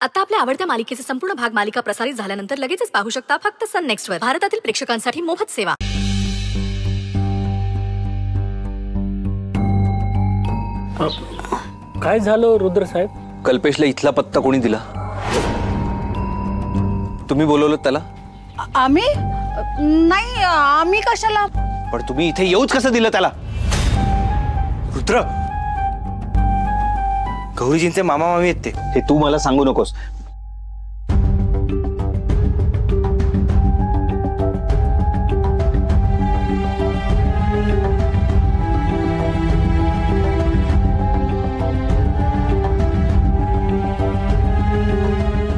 आता आपल्या आवडत्या मालिकेचे संपूर्ण भाग मालिका प्रसारित झाल्यानंतर लगेचच पाहू शकता फक्त सन नेक्स्ट वर. भारतातील प्रेक्षकांसाठी मोफत सेवा. काय झालं रुद्र साहेब? कल्पेशला इथला पत्ता कोणी दिला? तुम्ही बोलवलं त्याला? आम्ही नाही, आम्ही कशाला? पण तुम्ही इथे येऊच कसं दिलं त्याला? रुद्र, गौरीजींचे मामा मामी आहेत ते. हे तू मला सांगू नकोस.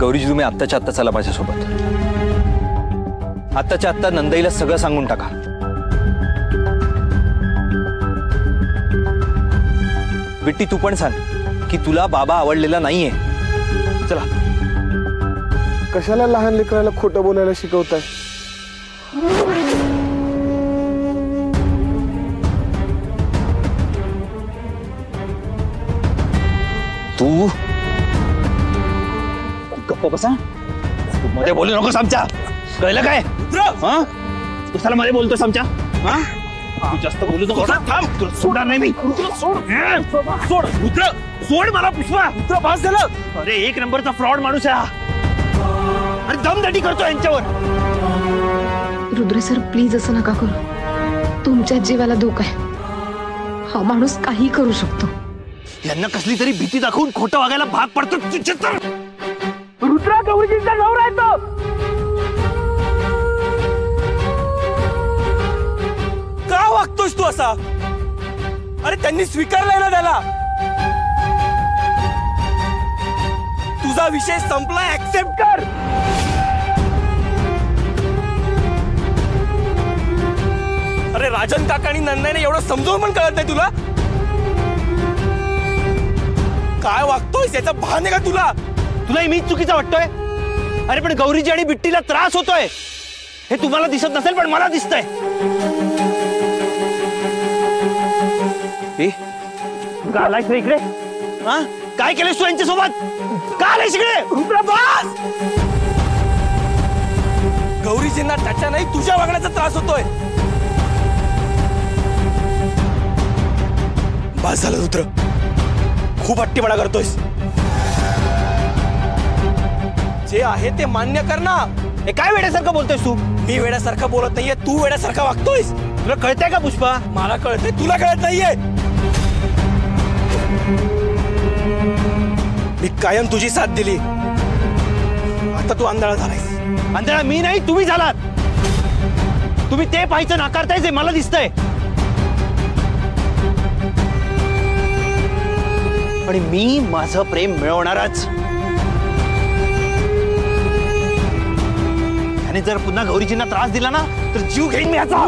गौरीजी, तुम्ही आत्ताच्या आत्ता चला माझ्यासोबत. आत्ताच्या आत्ता नंदाईला सगळं सांगून टाका. बिट्टी, तू पण सांग की तुला बाबा आवडलेला नाहीये. चला. कशाला लहान लेकराला खोटं बोलायला शिकवताय? तू गप्प बसा. मध्ये बोलू नकोस आमच्या. कळलं काय? कशाला मध्ये बोलतोस आमच्या? तू जास्त बोलू नकोस. थांब, सोडा नाही मी. सोड सोड रुद्र, सोड मला. पुष्पा, रुद्र पास झालं. अरे एक नंबरचा फ्रॉड माणूस आहे हा. अरे दमदाटी करतो यांच्यावर. रुद्र सर, प्लीज असं नका करू. तुमच्या जीवाला धोका आहे. हा माणूस काही करू शकतो. यांना कसली तरी भीती दाखवून खोटं वागायला भाग पडतो. रुद्र गौरीजींचा नवरा आहे तो. का वागतोस तू असा? अरे त्यांनी स्वीकारलाय ना त्याला. तुझा विषय संपला, ऍक्सेप्ट कर. अरे राजन काका आणि नंदाने एवढं समजावून पण कळत नाही तुला? काय वागतोयस याचं भान आहे का तुला? तुला मीच चुकीचा वाटतोय? अरे पण गौरीजी आणि बिट्टीला त्रास होतोय हे तुम्हाला दिसत नसेल, पण मला दिसतंय. का आलायस इकडे? काय केलंस तू यांच्यासोबत? का आलायस इकडे? रुद्र बस. गौरीजींना त्याच्या नाही तुझ्या वागण्याचा त्रास होतोय. बस झालं रुद्र, खूप हट्टीपणा करतोयस. जे आहे ते मान्य कर ना. हे काय वेड्यासारखं बोलतोयस तू? मी वेड्यासारखं बोलत नाहीये, तू वेड्यासारखा वागतोयस. तुला कळतंय का पुष्पा? मला कळतंय, तुला कळत नाहीये. मी कायम तुझी साथ दिली, आता तू आंधळा झालायस. आंधळा मी नाही, तुम्ही झालात. तुम्ही ते पाहायचं नाकारताय जे मला दिसतंय. आणि मी माझं प्रेम मिळवणारच. आणि जर पुन्हा गौरीजींना त्रास दिला ना तर जीव घेईन मी याचा.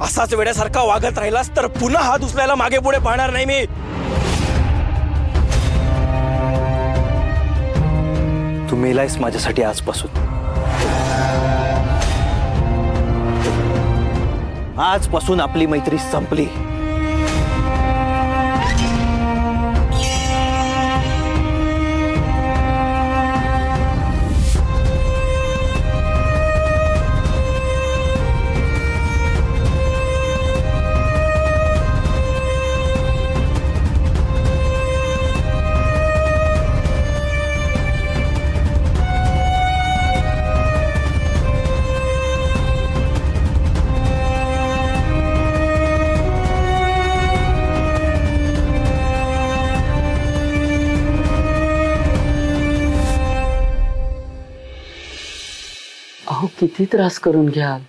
असाच वेड्यासारखा वागत राहिलास तर पुन्हा हात उचलायला मागे पुढे पाहणार नाही मी. तू मेलायस माझ्यासाठी आजपासून. आजपासून आपली मैत्री संपली. अहो, किती त्रास करून घ्याल.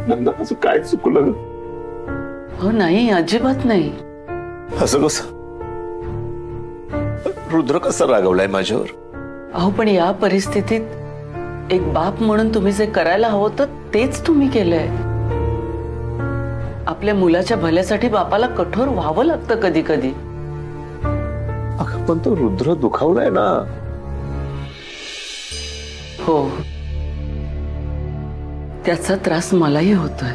नंदाचं काय चुकलं? हो नाही, अजिबात नाही. असं कसं? रुद्र कसं रागवलाय माझ्यावर? अहो पण या परिस्थितीत एक बाप म्हणून तुम्ही जे करायला हवं होतं तेच तुम्ही केलंय. आपल्या मुलाच्या भल्यासाठी बापाला कठोर व्हावं लागतं कधी कधी. अगं पण तो रुद्र दुखावलाय ना. हो, त्याचा त्रास मलाही होतोय.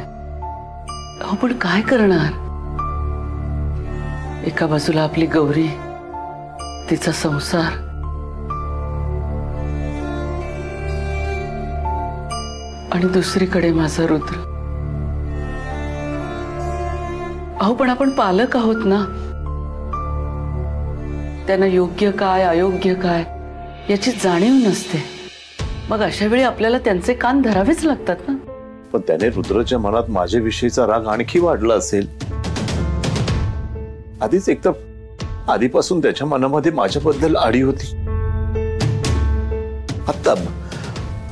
अहो पण काय करणार. एका बाजूला आपली गौरी, तिचा संसार, आणि दुसरीकडे माझा रुद्र. अहो पण आपण पालक आहोत ना. त्यांना योग्य काय अयोग्य काय याची जाणीव नसते. मग अशा वेळी आपल्याला त्यांचे कान धरावेच लागतात ना. पण त्याने रुद्रच्या मनात माझ्याविषयीचा राग आणखी वाढला असेल. आधीच एकतर आधीपासून त्याच्या मनामध्ये माझ्याबद्दल आडी होती.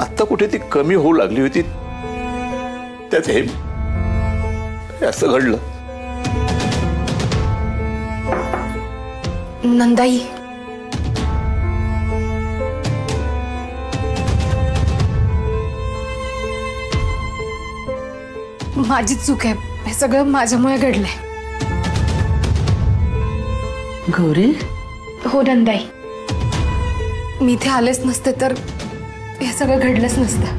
आता कुठे ती कमी होऊ लागली होती. त्यात हे असं घडलं. नंदाई, माझी चूक आहे. हे सगळं माझ्यामुळे घडलंय. गौरी, हो नंदाई, मी इथे आलेच नसते तर हे सगळं घडलंच नसतं.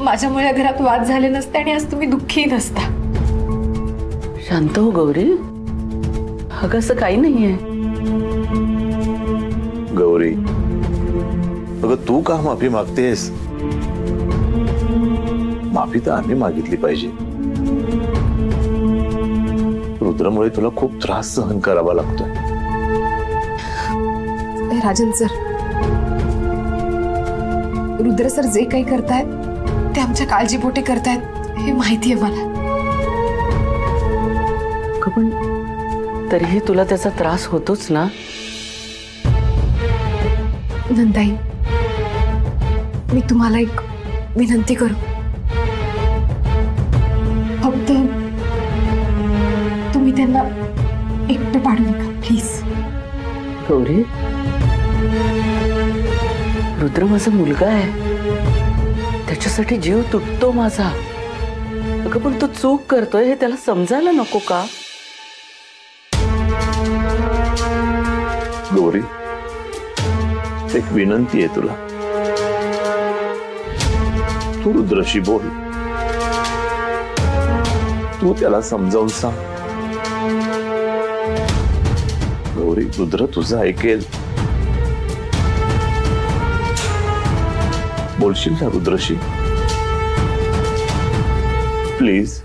माझ्यामुळे घरात वाद झाले नसते आणि आज तुम्ही दुःखी नसता. शांत हो गौरी. अगं असं काही नाहीये. गौरी, अगं तू का माफी मागतेस. माफी तर आम्ही मागितली पाहिजे. रुद्रमुळे तुला खूप त्रास सहन करावा लागतोय. राजन सर, रुद्र सर जे काही करतायत ते आमच्या काळजीपोटी करतायत हे माहिती आहे मला. पण तरीही तुला त्याचा त्रास होतोच ना. नंदाई, मी तुम्हाला एक विनंती करू. फक्त तुम्ही त्यांना एकटं पाडू नका प्लीज. गौरी, रुद्र माझा मुलगा आहे. त्याच्यासाठी जीव तुटतो माझा. अगं पण तो चूक करतोय हे त्याला समजायला नको का. गौरी, एक विनंती आहे तुला. तू रुद्रशी बोल. तू त्याला समजावून सांग. गौरी, रुद्र तुझं ऐकेल. बोलशील ना रुद्रशी प्लीज.